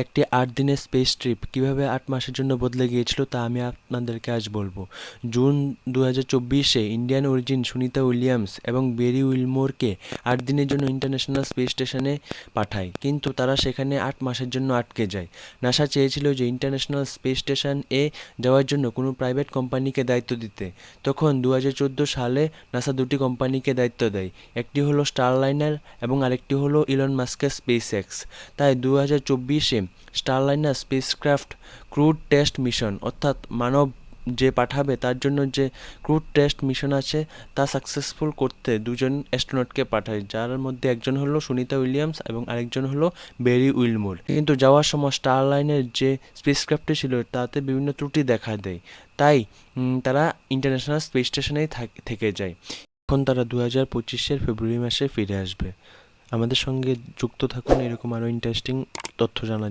একটি ৮ দিনের space trip কীভাবে ৮ মাসের জন্য বদলে গিয়েছিল তা আমি আপনাদেরকে আজ বলবো। জুন ২০২৪-এ ইন্ডিয়ান অরিজিন সুনিতা উইলিয়ামস এবং বেরি উইলমোরকে ৮ দিনের জন্য ইন্টারন্যাশনাল স্পেস স্টেশনে পাঠায়, কিন্তু তারা সেখানে ৮ মাসের জন্য আটকে যায়। নাসা চেয়েছিল যে ইন্টারন্যাশনাল স্পেস স্টেশনে যাওয়ার জন্য কোনো প্রাইভেট কোম্পানিকে দায়িত্ব দিতে। তখন ২০১৪ সালে নাসা দুটি কোম্পানিকে দায়িত্ব দেয়, একটি হলো স্টারলাইনার এবং আরেকটি হলো ইলন মাস্কের স্পেস এক্স। তাই ২০২৪-এ Starliner spacecraft crewed test mission, অর্থাৎ মানব যে পাঠাবে তার জন্য যে ক্রুড টেস্ট মিশন আছে তা সাকসেসফুল করতে দুজন অ্যাস্ট্রোনটকে পাঠায়, যার মধ্যে একজন হলো সুনিতা উইলিয়ামস এবং আরেকজন হলো বেরি উইলমোর। কিন্তু যাওয়ার সময় স্টারলাইনের যে স্পেসক্রাফটটি ছিল তাতে বিভিন্ন ত্রুটি দেখা দেয়, তাই তারা ইন্টারন্যাশনাল স্পেস স্টেশনেই থেকে যায়। এখন তারা ২০২৫-এর ফেব্রুয়ারি মাসে ফিরে আসবে। আমাদের সঙ্গে যুক্ত থাকুন এরকম আরও ইন্টারেস্টিং তথ্য জানার জন্য।